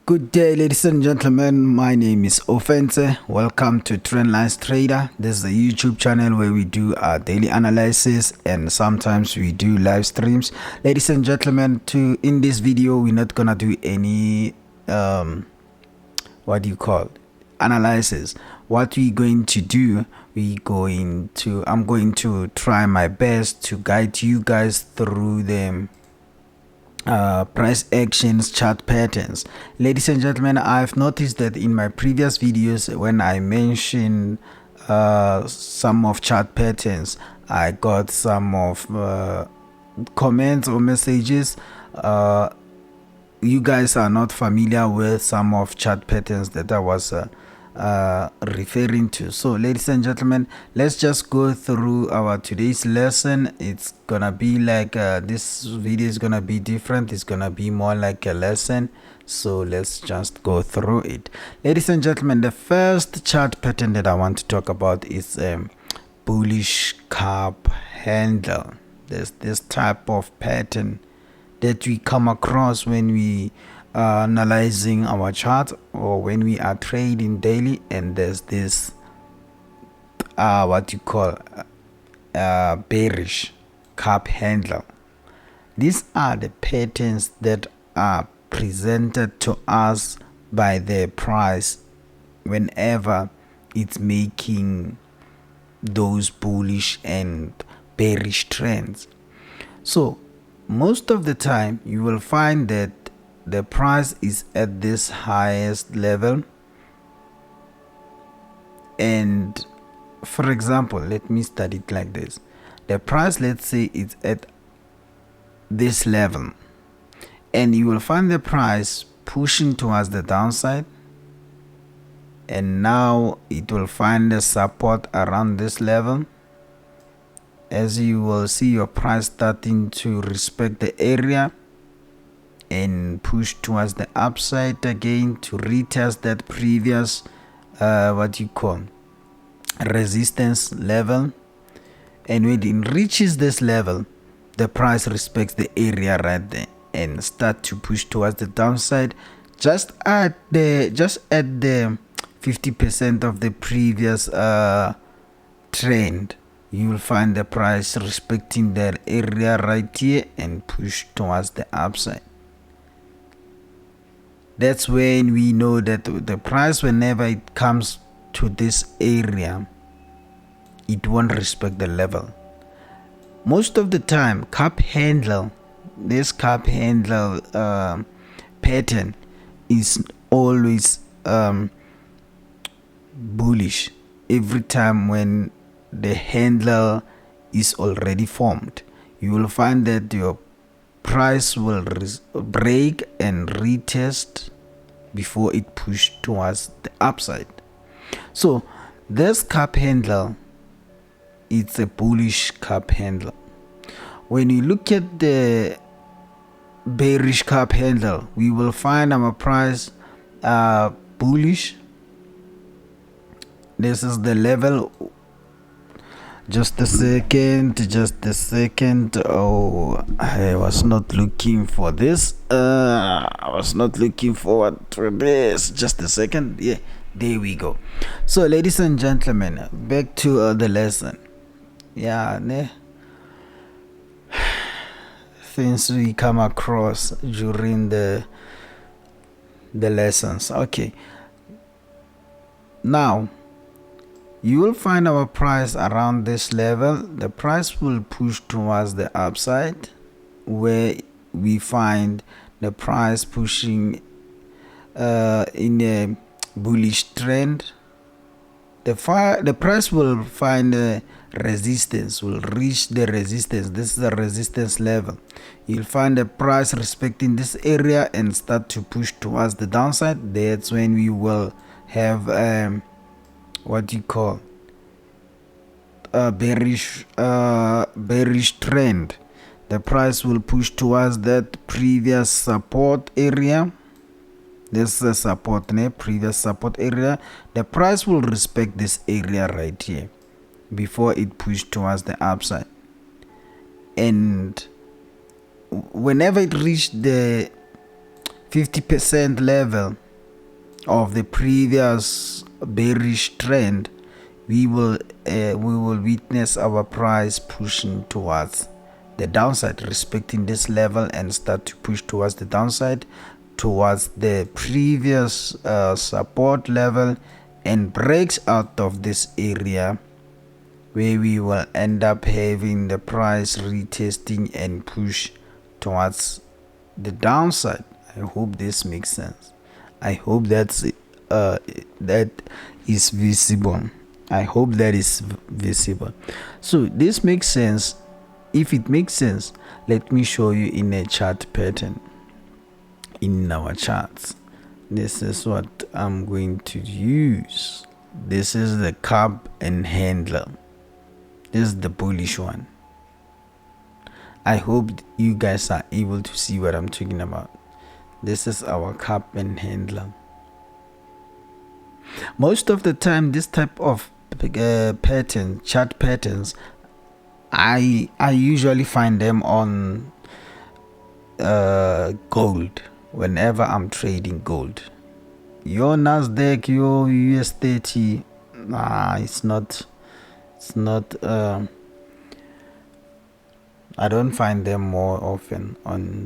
Good day, ladies and gentlemen. My name is Offense. Welcome to Trendlines Trader. This is a YouTube channel where we do our daily analysis and sometimes we do live streams. Ladies and gentlemen, in this video, we're not gonna do any analysis. What we're going to do, I'm going to try my best to guide you guys through them. Price actions, chart patterns. Ladies and gentlemen, I've noticed that in my previous videos when I mentioned some of chart patterns, I got some of comments or messages. You guys are not familiar with some of chart patterns that I was referring to. So ladies and gentlemen, let's just go through our today's lesson. It's gonna be like this video is gonna be different. It's gonna be more like a lesson, so let's just go through it. Ladies and gentlemen, the first chart pattern that I want to talk about is bullish cup handle. There's this type of pattern that we come across when we analyzing our chart or when we are trading daily, and there's this bearish cup handle. These are the patterns that are presented to us by the price whenever it's making those bullish and bearish trends. So most of the time you will find that the price is at this highest level, and for example, let me start it like this. The price, let's say it's at this level, and you will find the price pushing towards the downside, and now it will find the support around this level. As you will see your price starting to respect the area and push towards the upside again to retest that previous resistance level, and when it reaches this level, the price respects the area right there and start to push towards the downside just at the 50% of the previous trend. You will find the price respecting that area right here and push towards the upside. That's when we know that the price, whenever it comes to this area, it won't respect the level. Most of the time, this cup handle pattern is always bullish every time when the handle is already formed. You will find that your price will break and retest before it push towards the upside. So this cup handle, it's a bullish cup handle. When you look at the bearish cup handle, we will find our price bullish. This is the level. Just a second. Oh, I was not looking for this. I was not looking forward to this. Just a second. Yeah, there we go. So ladies and gentlemen, back to the lesson. Yeah, things we come across during the lessons. Okay, now you will find our price around this level. The price will push towards the upside, where we find the price pushing in a bullish trend. The price will find a resistance, will reach the resistance. This is the resistance level. You'll find the price respecting this area and start to push towards the downside. That's when we will have bearish trend. The price will push towards that previous support area. This is a previous support area. The price will respect this area right here before it push towards the upside, and whenever it reach the 50% level of the previous bearish trend, we will witness our price pushing towards the downside, respecting this level, and start to push towards the downside, towards the previous support level, and breaks out of this area, where we will end up having the price retesting and push towards the downside. I hope this makes sense. I hope that is visible. I hope that is visible. So this makes sense. If it makes sense, let me show you in a chart pattern. In our charts, this is what I'm going to use. This is the cup and handle. This is the bullish one. I hope you guys are able to see what I'm talking about. This is our cup and handler. Most of the time, this type of chart patterns, I usually find them on gold. Whenever I'm trading gold, your Nasdaq, your US 30, it's not I don't find them more often on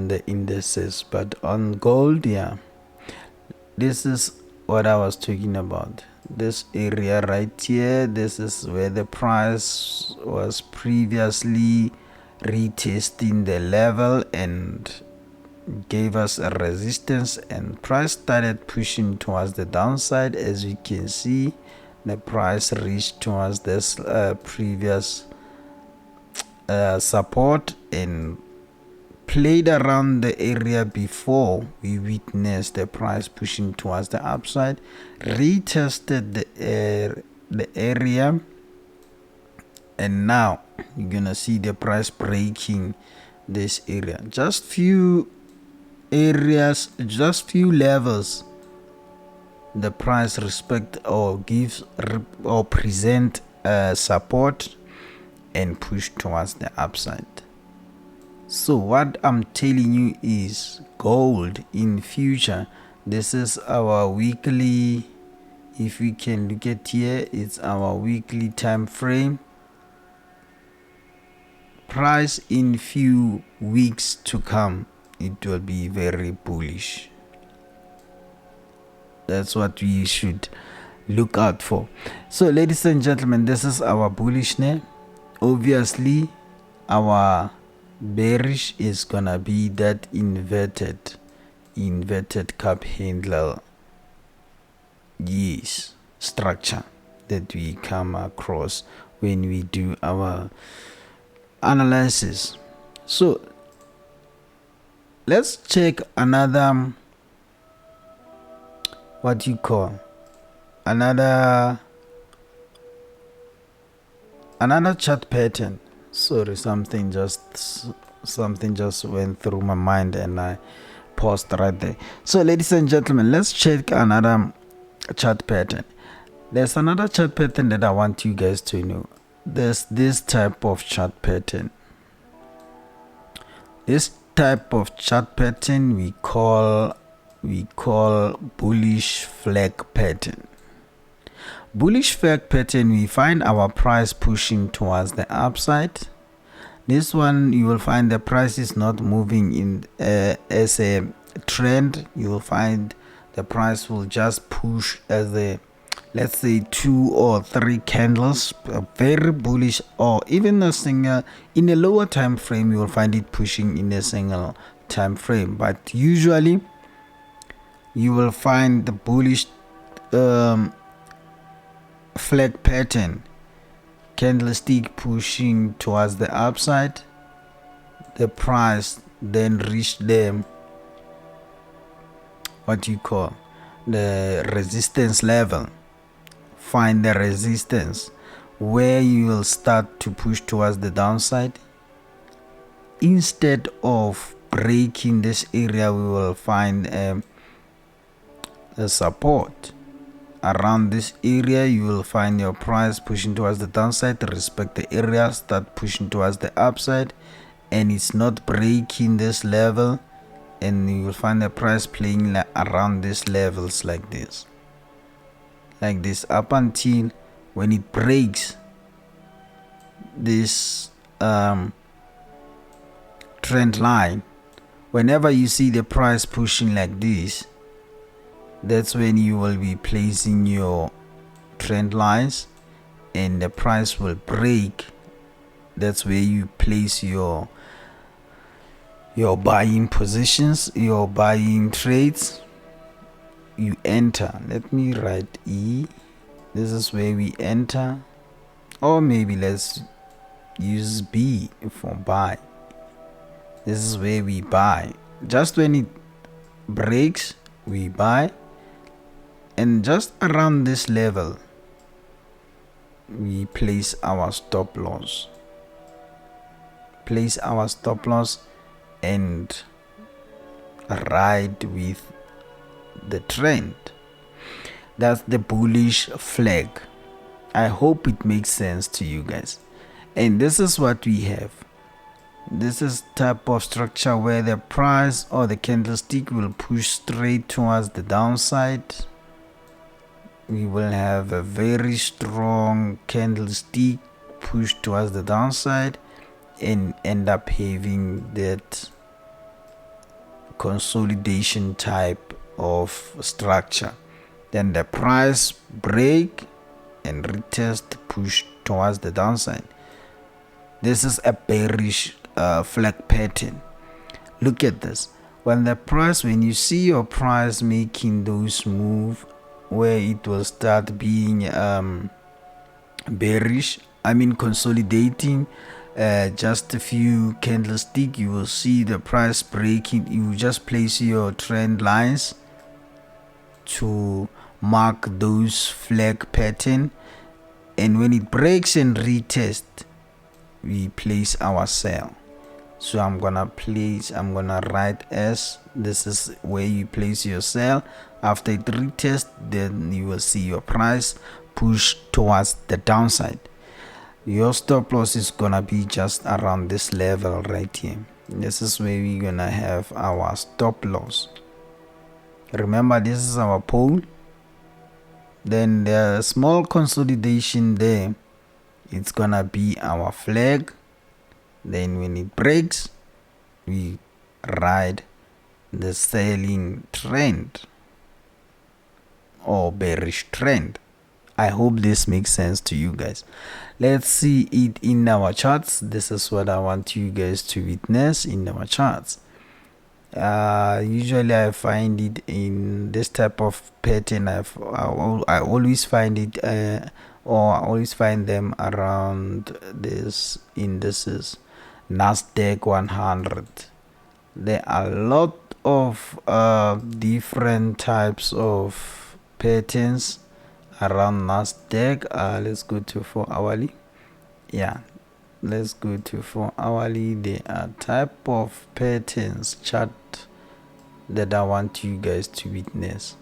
the indices, but on gold, yeah. This is what I was talking about. This area right here, this is where the price was previously retesting the level and gave us a resistance, and price started pushing towards the downside. As you can see, the price reached towards this previous support and played around the area before we witnessed the price pushing towards the upside, retested the area, and now you're gonna see the price breaking this area. Just few areas, just few levels, the price respect or gives or present support and push towards the upside. So what I'm telling you is gold in future, this is our weekly, if we can look at here, it's our weekly time frame. Price in few weeks to come, it will be very bullish. That's what we should look out for. So ladies and gentlemen, this is our bullishness. Obviously our bearish is gonna be that inverted cup handle, yes, structure that we come across when we do our analysis. So let's check another, what you call another chart pattern. Sorry, something just went through my mind and I paused right there. So ladies and gentlemen, let's check another chart pattern. There's another chart pattern that I want you guys to know. There's this type of chart pattern. This type of chart pattern we call bullish flag pattern. Bullish flag pattern, we find our price pushing towards the upside. This one, you will find the price is not moving in as a trend. You will find the price will just push as a, let's say, 2 or 3 candles, very bullish, or even a single. In a lower time frame, you will find it pushing in a single time frame, but usually you will find the bullish flag pattern, candlestick pushing towards the upside, the price then reach them, what you call the resistance level. Find the resistance where you will start to push towards the downside. Instead of breaking this area, we will find a support. Around this area, you will find your price pushing towards the downside. Respect the area, start pushing towards the upside, and it's not breaking this level. and you will find the price playing around these levels like this up until when it breaks this trend line. Whenever you see the price pushing like this, that's when you will be placing your trend lines, and the price will break. That's where you place your buying positions, your buying trades. You enter. Let me write E. This is where we enter, or maybe let's use B for buy. This is where we buy. Just when it breaks, we buy, and just around this level we place our stop loss. And ride with the trend. That's the bullish flag. I hope it makes sense to you guys. And this is what we have. This is type of structure where the price or the candlestick will push straight towards the downside. We will have a very strong candlestick push towards the downside and end up having that consolidation type of structure. Then the price break and retest, push towards the downside. This is a bearish flag pattern. Look at this. When you see your price making those move where it will start being bearish, consolidating just a few candlestick, you will see the price breaking. You just place your trend lines to mark those flag pattern, and when it breaks and retest, we place our sell. So I'm gonna write S. This is where you place your sell. After it retest, then you will see your price push towards the downside. Your stop loss is gonna be just around this level right here. This is where we're gonna have our stop loss. Remember, this is our pole. Then the small consolidation there, it's gonna be our flag. Then when it breaks, we ride the selling trend or bearish trend. I hope this makes sense to you guys. Let's see it in our charts. This is what I want you guys to witness in our charts. Usually I find it in this type of pattern. I always find it or I always find them around this indices, Nasdaq 100. There are a lot of different types of patterns around Nasdaq. Let's go to 4 hourly. Let's go to 4 hourly. There are type of patterns chart that I want you guys to witness.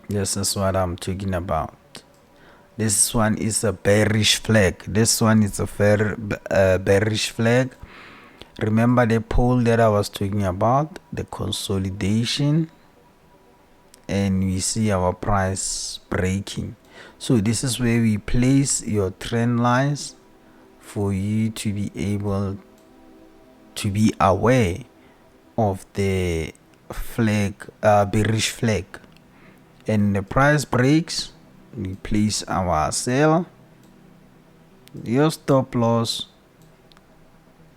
This is what I'm talking about. This one is a bearish flag. This one is a bearish flag. Remember the pole that I was talking about, the consolidation, and we see our price breaking. So this is where we place your trend lines for you to be able to be aware of the flag, bearish flag. And the price breaks, we place our sell, your stop loss.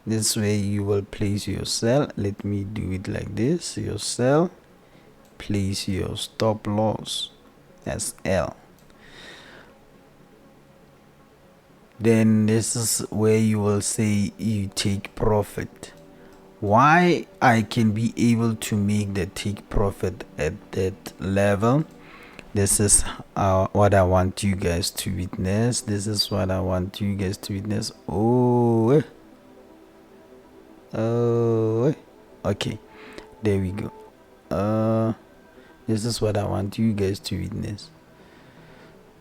This way you will place your sell. Let me do it like this. Your sell, place your stop loss as L. Then this is where you will say you take profit. Why I can be able to make the take profit at that level? This is what I want you guys to witness. Oh, okay, there we go. This is what I want you guys to witness.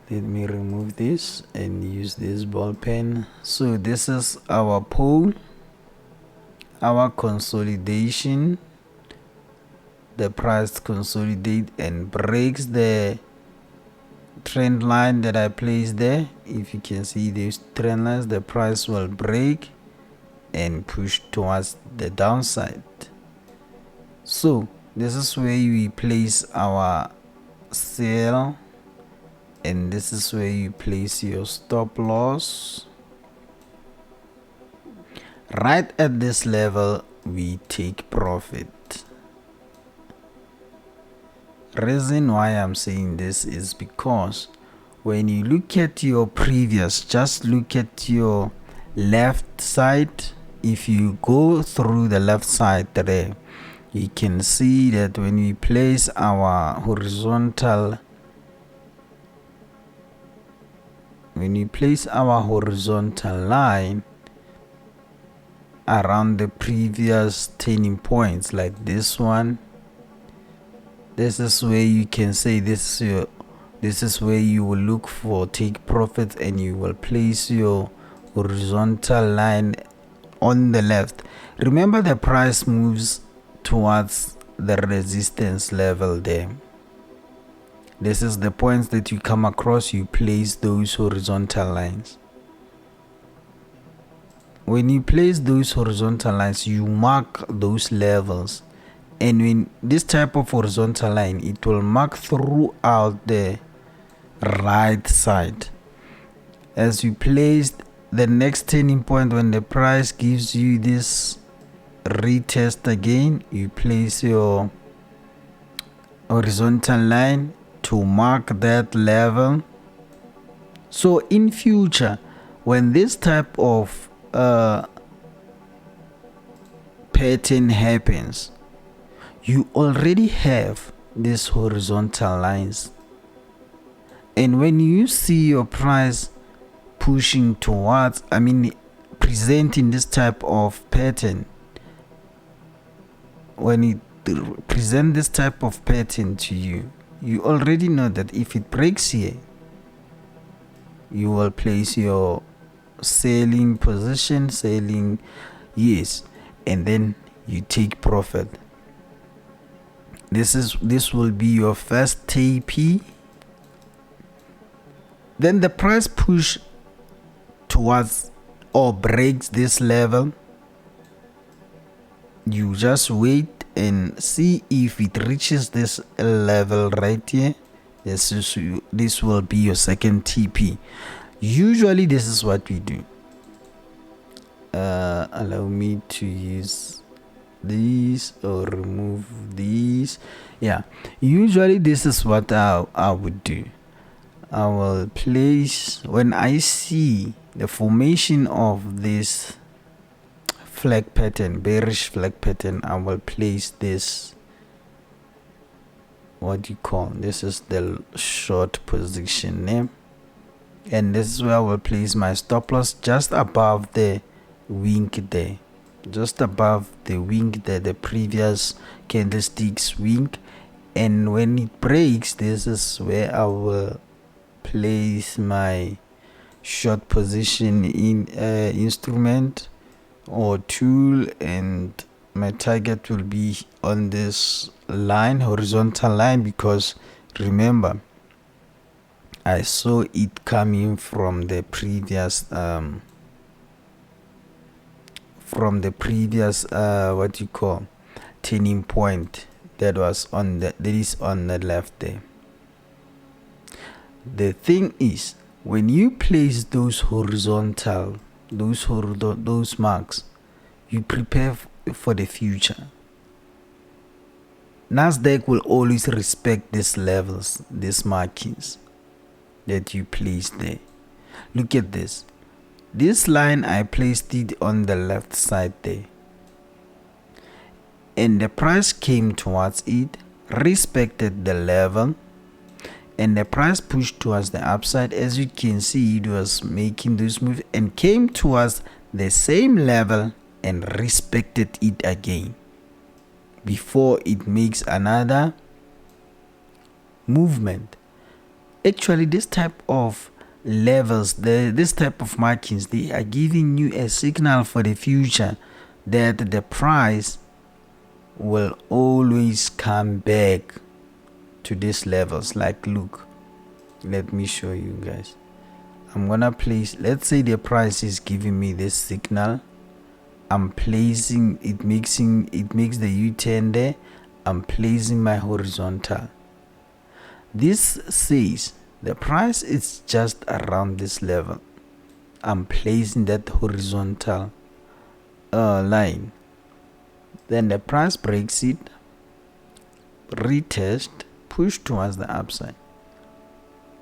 Let me remove this and use this ball pen. So this is our pole, our consolidation, the price consolidate and breaks the trend line that I placed there, if you can see these trend lines, the price will break and push towards the downside. So this is where we place our sell, and this is where you place your stop loss. Right at this level we take profit. Reason why I'm saying this is because when you look at your previous, just look at your left side. If you go through the left side there, you can see that when we place our horizontal line around the previous turning points, like this one, this is where you can say this is where you will look for take profit, and you will place your horizontal line on the left. Remember, the price moves towards the resistance level there. This is the points that you come across, you place those horizontal lines. When you place those horizontal lines, you mark those levels, and when this type of horizontal line, it will mark throughout the right side. As you place the next turning point, when the price gives you this retest again, you place your horizontal line to mark that level. So in future, when this type of pattern happens, you already have these horizontal lines, and when you see your price pushing towards, presenting this type of pattern, when it present this type of pattern to you, you already know that if it breaks here, you will place your selling position, yes, and then you take profit. This will be your first TP. Then the price push towards or breaks this level, you just wait and see if it reaches this level right here. This will be your second TP. Usually this is what we do. Allow me to use these or remove these. Yeah, usually this is what I would do. I will place, when I see the formation of this flag pattern, bearish flag pattern, I will place this, this is the short position name, and this is where I will place my stop loss, just above the wing there, just above the wing there, the previous candlestick's wing. And when it breaks, this is where I will place my short position in instrument or tool, and my target will be on this line, horizontal line, because remember, I saw it coming from the previous turning point that is on the left there. The thing is, when you place those horizontal, those marks, you prepare for the future. Nasdaq will always respect these levels, these markings that you place there. Look at this. This line, I placed it on the left side there, and the price came towards it, respected the level, and the price pushed towards the upside. As you can see, it was making this move and came towards the same level and respected it again before it makes another movement. Actually, this type of levels, this type of markings, they are giving you a signal for the future that the price will always come back to these levels. Like, look, let me show you guys. I'm gonna place, let's say the price is giving me this signal. I'm placing it, it makes the U-turn there. I'm placing my horizontal. This says the price is just around this level. I'm placing that horizontal line. Then the price breaks it, retest, push towards the upside,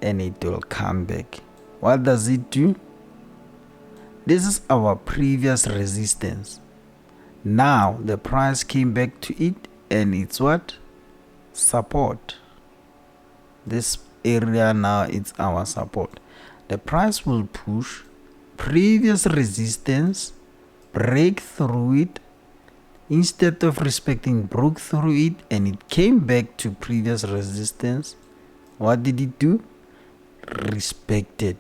and it will come back. What does it do? This is our previous resistance. Now the price came back to it, and it's what? Support. This area now, it's our support. The price will push previous resistance, break through it. Instead of respecting, broke through it, and it came back to previous resistance. What did it do? Respected,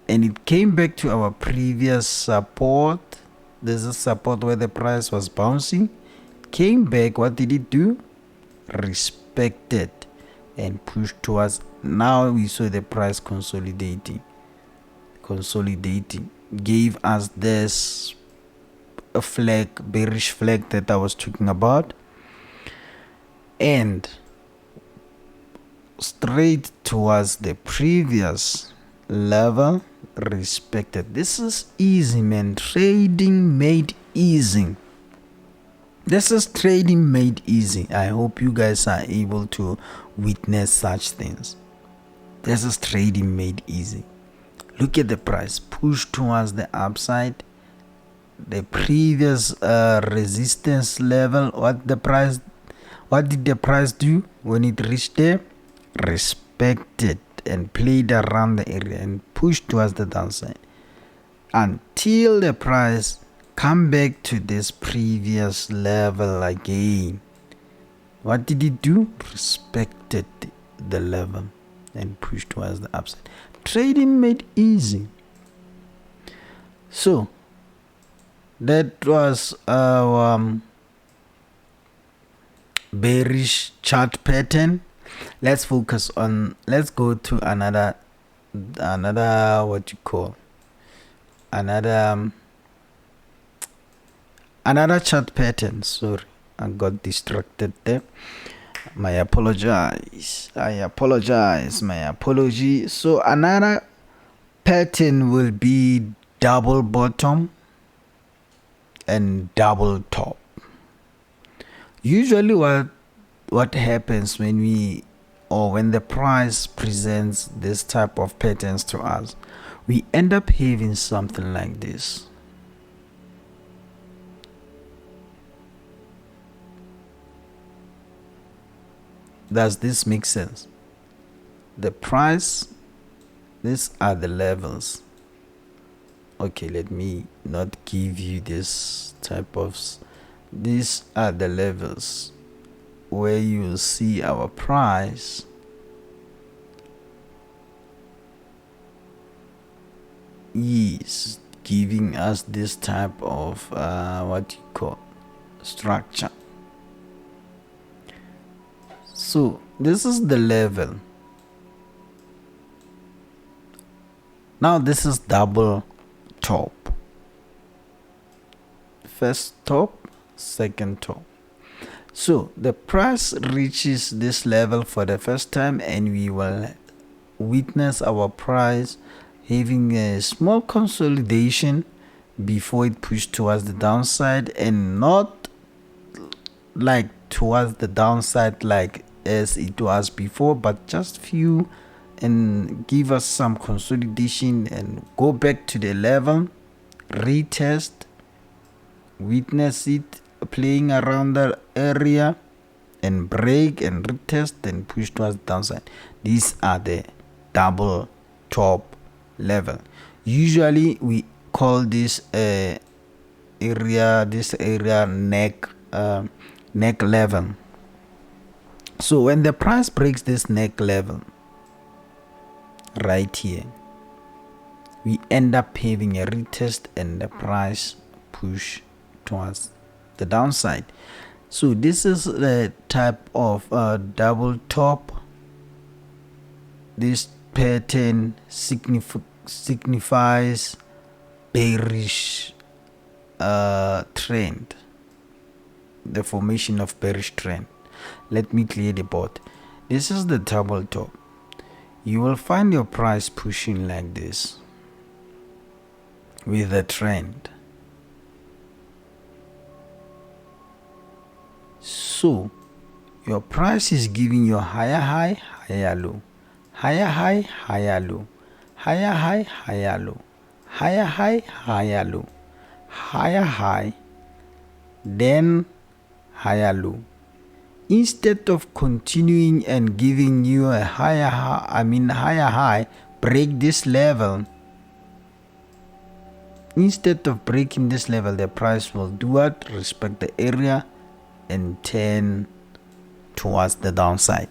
and it came back to our previous support. This is support where the price was bouncing. Came back. What did it do? Respected and pushed towards. Now we saw the price consolidating, gave us this a flag, bearish flag that I was talking about, and straight towards the previous level, respected. This is easy, man. Trading made easy. This is trading made easy. I hope you guys are able to witness such things. This is trading made easy. Look at the price, push towards the upside. The previous resistance level, what did the price do when it reached there? Respected and played around the area and pushed towards the downside until the price come back to this previous level again. What did it do? Respected the level and pushed towards the upside. Trading made easy. So that was our bearish chart pattern. Let's focus on, let's go to another what you call another chart pattern. Sorry, I got distracted there. My apology. So another pattern will be double bottom and double top. Usually what happens when the price presents this type of patterns to us, we end up having something like this. Does this make sense? The price, these are the levels. Okay, let me not give you this type of, these are the levels where you see our price is giving us this type of what you call structure. So this is the level. Now this is double top. First top, second top. So the price reaches this level for the first time, and we will witness our price having a small consolidation before it pushed towards the downside, and not like towards the downside like as it was before, but just few, and give us some consolidation and go back to the level, retest, witness it playing around the area, and break and retest and push towards the downside. These are the double top level. Usually we call this area neck level. So when the price breaks this neck level right here, we end up having a retest and the price push towards the downside. So this is the type of double top. This pattern signifies bearish trend, the formation of bearish trend. Let me clear the board. This is the double top. You will find your price pushing like this with a trend. So your price is giving you higher high, higher low, higher high, higher low, higher high, higher low, higher high, higher low, higher high, then higher low. Instead of continuing and giving you a higher high, break this level. Instead of breaking this level, the price will do what? Respect the area and turn towards the downside.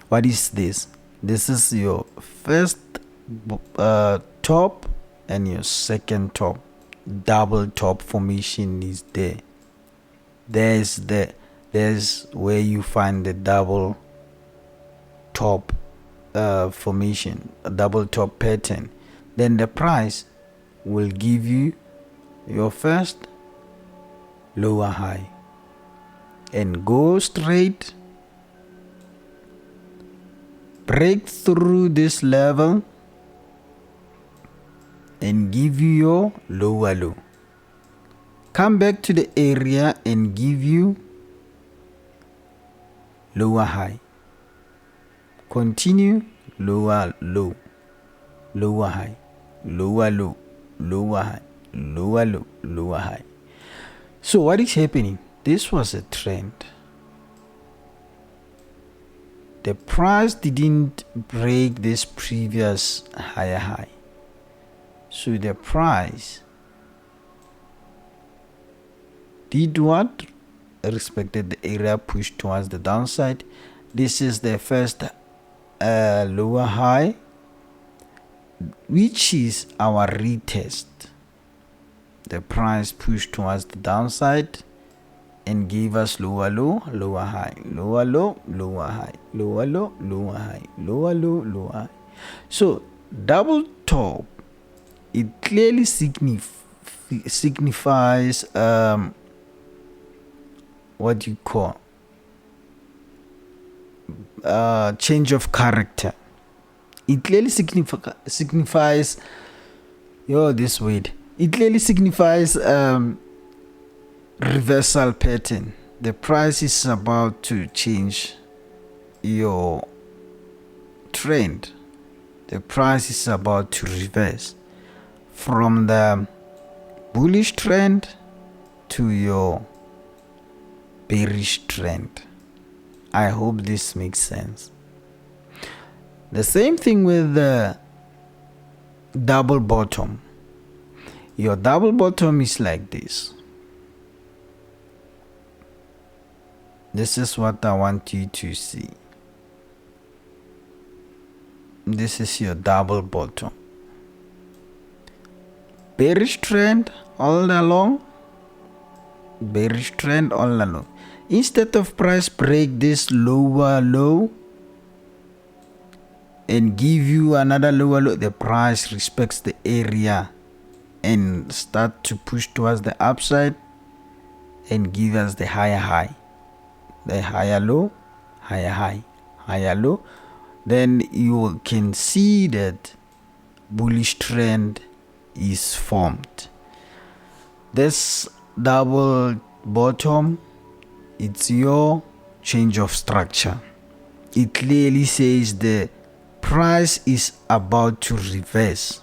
What is this? This is your first top and your second top. Double top formation is there. There's where you find the double top formation, a double top pattern. Then the price will give you your first lower high and go straight, break through this level and give you your lower low. Come back to the area and give you lower high. Continue, lower low, lower high, lower low, lower high, lower low, lower high. So what is happening? This was a trend. The price didn't break this previous higher high. So the price did what? Respected the area, pushed towards the downside. This is the first lower high, which is our retest. The price pushed towards the downside and gave us lower low, lower high, lower low, lower high, lower low, lower high, lower low, lower high. So double top, it clearly signifies what you call change of character. It clearly signifies this word. It clearly signifies reversal pattern. The price is about to change your trend. The price is about to reverse from the bullish trend to your bearish trend. I hope this makes sense. The same thing with the double bottom. Your double bottom is like this. This is what I want you to see. This is your double bottom. Bearish trend all along. Bearish trend all along. Instead of price break this lower low and give you another lower low, the price respects the area and start to push towards the upside and give us the higher high, the higher low, higher high, higher low. Then you can see that bullish trend is formed. This double bottom, it's your change of structure. It clearly says the price is about to reverse.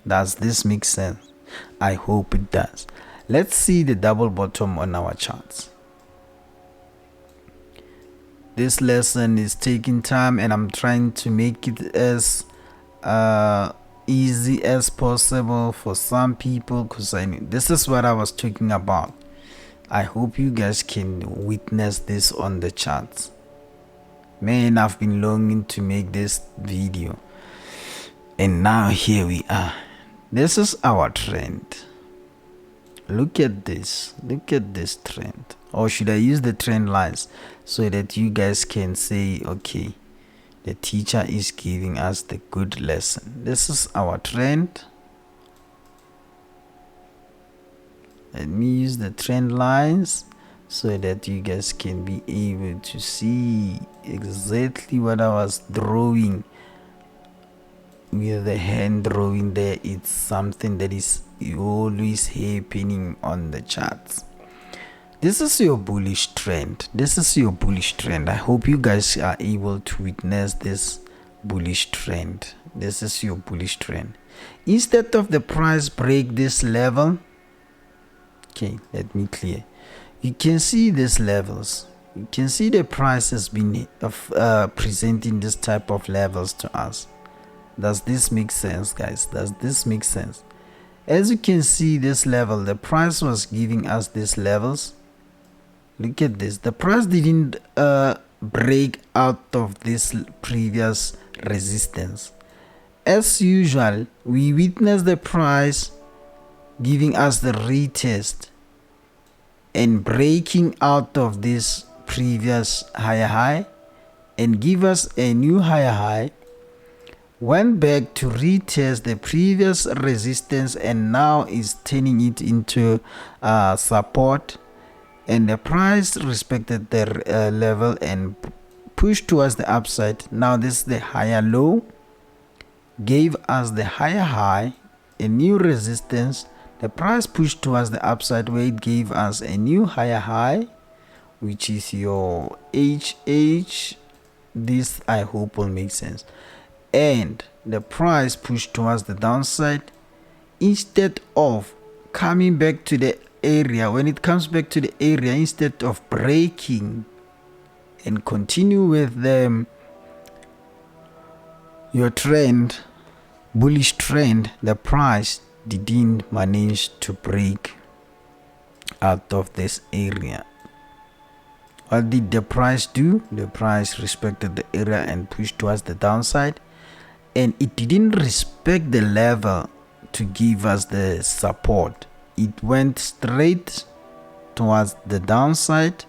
Does this make sense? I hope it does. Let's see the double bottom on our charts. This lesson is taking time and I'm trying to make it as easy as possible for some people, because this is what I was talking about. I hope you guys can witness this on the charts. Man, I've been longing to make this video and now here we are. This is our trend. Look at this trend, or should I use the trend lines so that you guys can say, okay, the teacher is giving us the good lesson. This is our trend. Let me use the trend lines so that you guys can be able to see exactly what I was drawing with the hand drawing there. It's something that is always happening on the charts. This is your bullish trend. I hope you guys are able to witness this bullish trend. This is your bullish trend. Instead of the price break this level, okay, let me clear. You can see these levels. You can see the price has been presenting this type of levels to us. Does this make sense, guys? Does this make sense? As you can see, this level, the price was giving us these levels. Look at this. The price didn't break out of this previous resistance. As usual, we witness the price giving us the retest and breaking out of this previous higher high and give us a new higher high, went back to retest the previous resistance and now is turning it into support, and the price respected the level and pushed towards the upside. Now this is the higher low, gave us the higher high, a new resistance. The price pushed towards the upside where it gave us a new higher high, which is your HH. This I hope will make sense. And the price pushed towards the downside. Instead of coming back to the area, when it comes back to the area, instead of breaking and continue with your trend, bullish trend, the price didn't manage to break out of this area. What did the price do? The price respected the area and pushed towards the downside, and it didn't respect the level to give us the support. It went straight towards the downside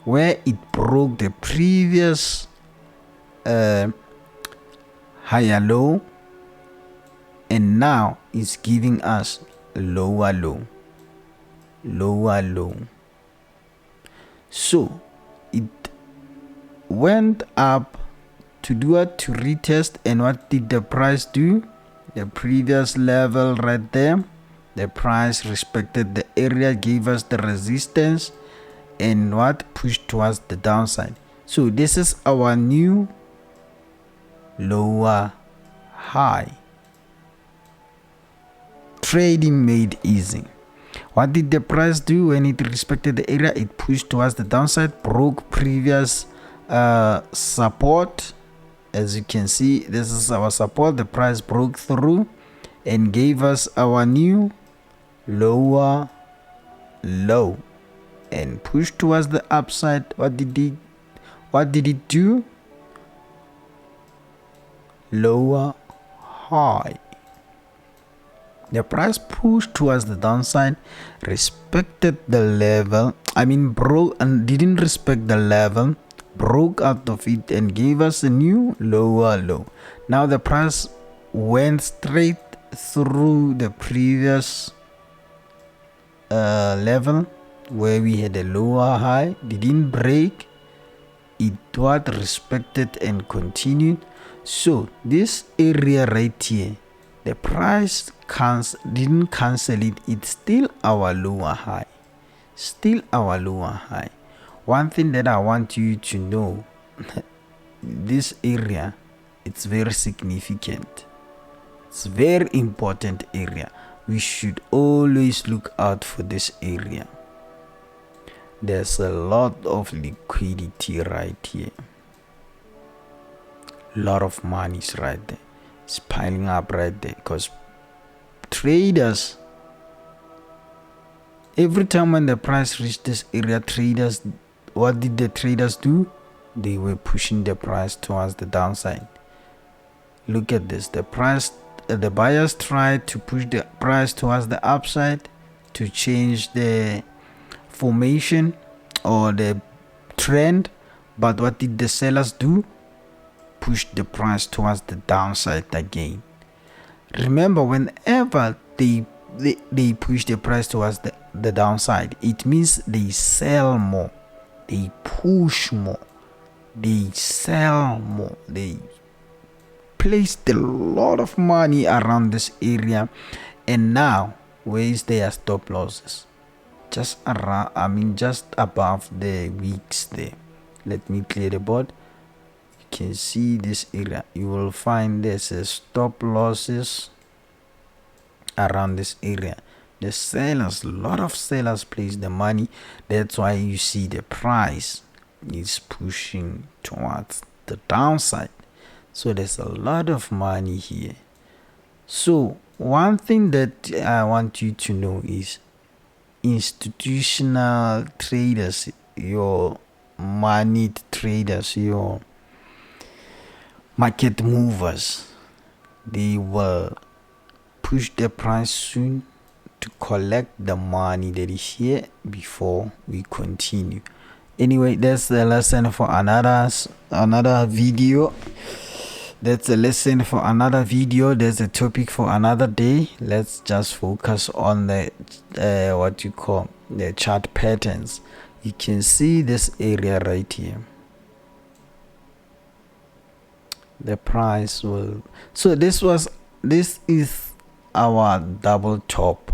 where it broke the previous higher low, and now it's giving us lower low. So it went up to do it, to retest, and what did the price do? The previous level right there, the price respected the area, gave us the resistance, and what pushed towards the downside. So this is our new lower high. Trading made easy. What did the price do when it respected the area? It pushed towards the downside, broke previous support. As you can see, this is our support. The price broke through and gave us our new lower low and pushed towards the upside. What did it do? Lower high. The price pushed towards the downside, respected the level, broke and didn't respect the level, broke out of it and gave us a new lower low. Now the price went straight through the previous level where we had a lower high, didn't break, it was respected and continued. So this area right here, the price didn't cancel it. It's still our lower high. One thing that I want you to know, this area, it's very significant. It's very important area. We should always look out for this area. There's a lot of liquidity right here. Lot of money is right there. It's piling up right there because traders, every time when the price reached this area, traders, what did the traders do? They were pushing the price towards the downside. Look at this. The buyers tried to push the price towards the upside. to change the formation or the trend. But what did the sellers do? Push the price towards the downside again. Remember, whenever they push the price towards the downside, it means they sell more, they push more, they sell more, they placed a lot of money around this area. And now, where is their stop losses? Just around, just above the wicks there. Let me clear the board. You can see this area. You will find there's a stop losses around this area. The sellers, a lot of sellers place the money. That's why you see the price is pushing towards the downside. So there's a lot of money here. So one thing that I want you to know is institutional traders, your money traders, your market movers, they will push the price soon to collect the money that is here before we continue. Anyway, that's the lesson for another video. That's a lesson for another video. There's a topic for another day. Let's just focus on the what you call the chart patterns. You can see this area right here. The price will, so this is our double top.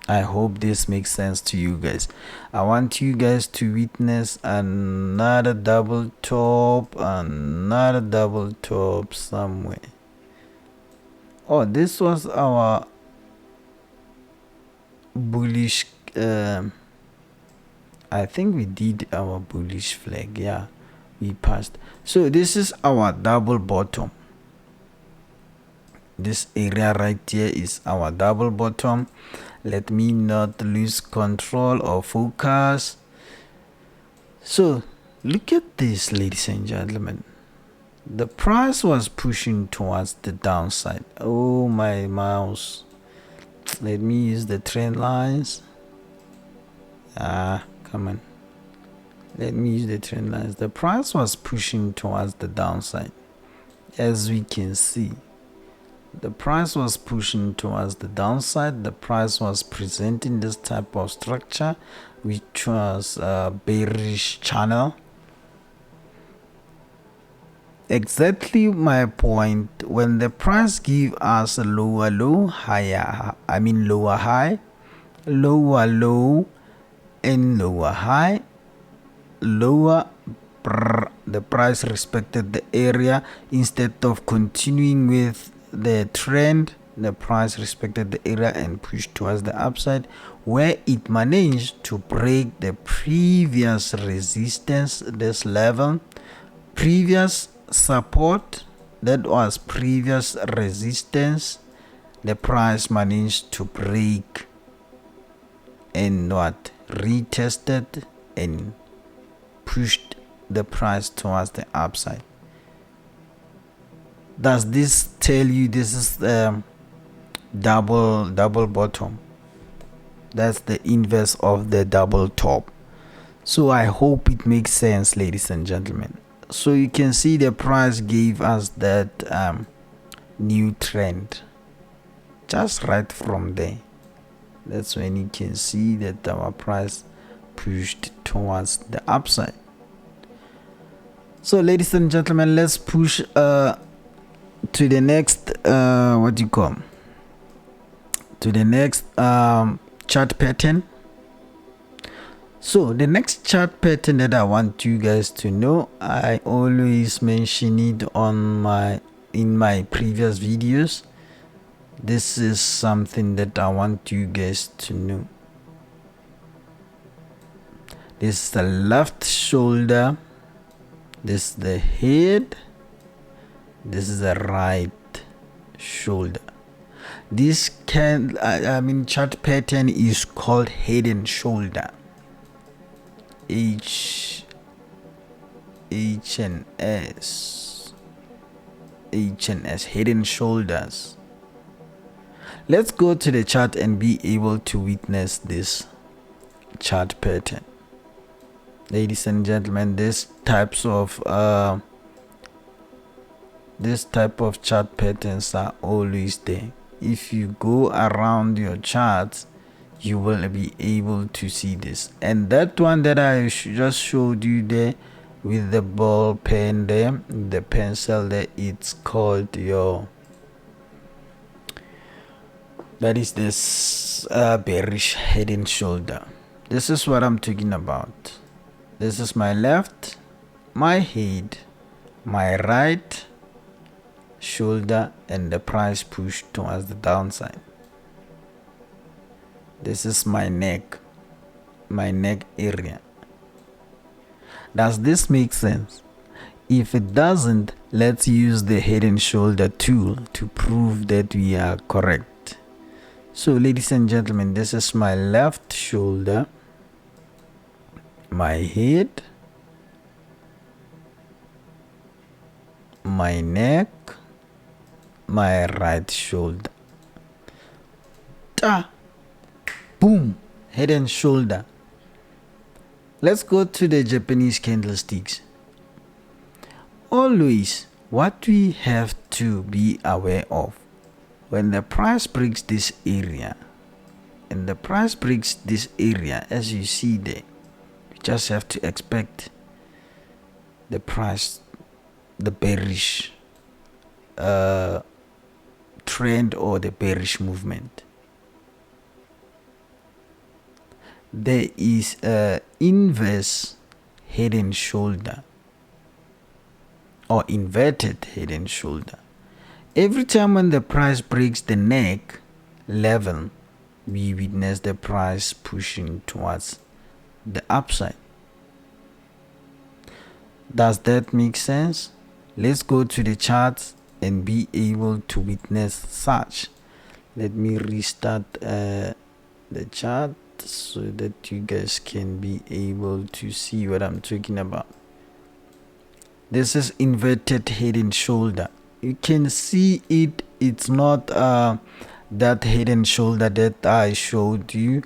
I hope this makes sense to you guys. I want you guys to witness another double top somewhere. Oh, this was our bullish I think we did our bullish flag. Yeah, we passed. So this is our double bottom. This area right here is our double bottom. Let me not lose control or focus. So look at this, ladies and gentlemen. The price was pushing towards the downside. Oh, my mouse. Let me use the trend lines. Come on. Let me use the trend lines. The price was pushing towards the downside. As we can see, the price was pushing towards the downside. The price was presenting this type of structure, which was a bearish channel. Exactly my point. When the price give us a lower low, higher, lower high, lower low, and lower high, lower, the price respected the area. Instead of continuing with the trend, the price respected the area and pushed towards the upside, where it managed to break the previous resistance, this level, previous support, that was previous resistance. The price managed to break and what, retested and pushed the price towards the upside. Does this tell you this is the double bottom? That's the inverse of the double top. So I hope it makes sense, ladies and gentlemen. So you can see the price gave us that new trend just right from there. That's when you can see that our price pushed towards the upside. So ladies and gentlemen, let's push to the next to the next chart pattern. So the next chart pattern that I want you guys to know, I always mention it in my previous videos. This is something that I want you guys to know. This is the left shoulder, this is the head, this is the right shoulder. This chart pattern is called head and shoulder. H and S, head and shoulders. Let's go to the chart and be able to witness this chart pattern. Ladies and gentlemen, this type of chart patterns are always there. If you go around your charts, you will be able to see this. And that one that I just showed you there with the ball pen there, the pencil there, it's called that is this bearish head and shoulder. This is what I'm talking about. This is my left, my head, my right shoulder, and the price push towards the downside. This is my neck area. Does this make sense? If it doesn't, let's use the head and shoulder tool to prove that we are correct. So ladies and gentlemen, this is my left shoulder, my head, my neck, my right shoulder. Ta! Boom! Head and shoulder. Let's go to the Japanese candlesticks. Always, what we have to be aware of, when the price breaks this area, and the price breaks this area, as you see there, you just have to expect the price, the bearish trend or the bearish movement. There is a inverse head and shoulder or inverted head and shoulder. Every time when the price breaks the neck level, we witness the price pushing towards the upside. Does that make sense? Let's go to the charts and be able to witness such. Let me restart the chart so that you guys can be able to see what I'm talking about. This is inverted head and shoulder. You can see it. It's not that head and shoulder that I showed you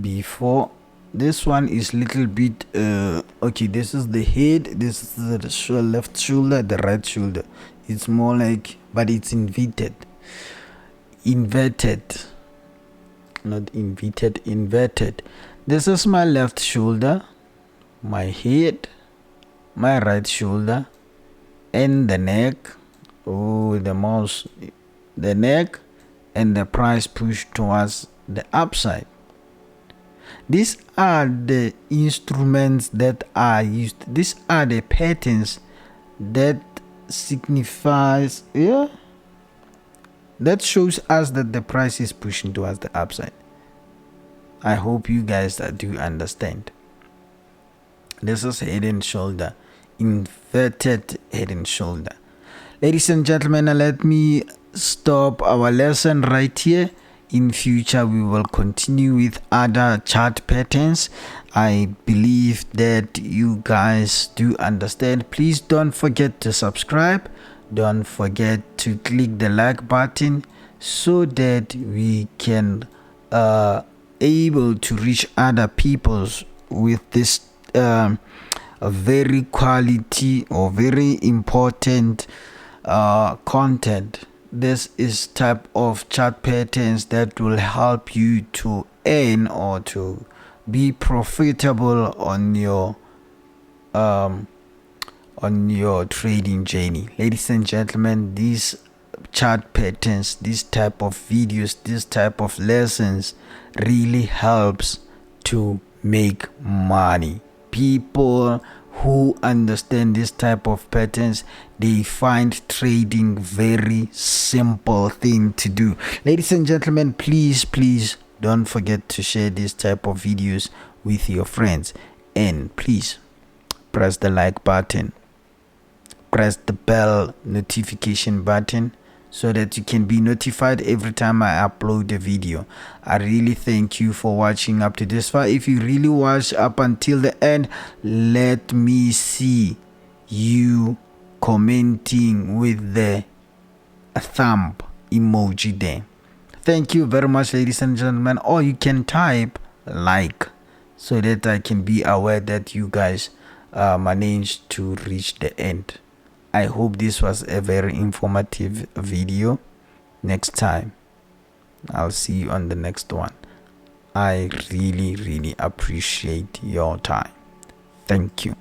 before. This one is little bit okay. This is the head, this is the left shoulder, the right shoulder. It's more like, but it's inverted, not inverted, inverted. This is my left shoulder, my head, my right shoulder, and the neck. Oh, the neck, and the price push towards the upside. These are the instruments that are used. These are the patterns that signifies, that shows us that the price is pushing towards the upside. I hope you guys do understand. This is head and shoulder, inverted head and shoulder. Ladies and gentlemen, let me stop our lesson right here. In future, we will continue with other chart patterns. I believe that you guys do understand. Please don't forget to subscribe. Don't forget to click the like button so that we can able to reach other peoples with this very quality or very important content. This is type of chart patterns that will help you to earn or to be profitable on your trading journey. Ladies and gentlemen, these chart patterns, this type of videos, this type of lessons really helps to make money. People who understand this type of patterns, they find trading very simple thing to do. Ladies and gentlemen, please don't forget to share this type of videos with your friends, and please press the like button, press the bell notification button so that you can be notified every time I upload a video. I really thank you for watching up to this far. If you really watch up until the end, let me see you commenting with the thumb emoji there. Thank you very much, ladies and gentlemen. Or you can type like so that I can be aware that you guys managed to reach the end. I hope this was a very informative video. Next time, I'll see you on the next one. I really appreciate your time. Thank you.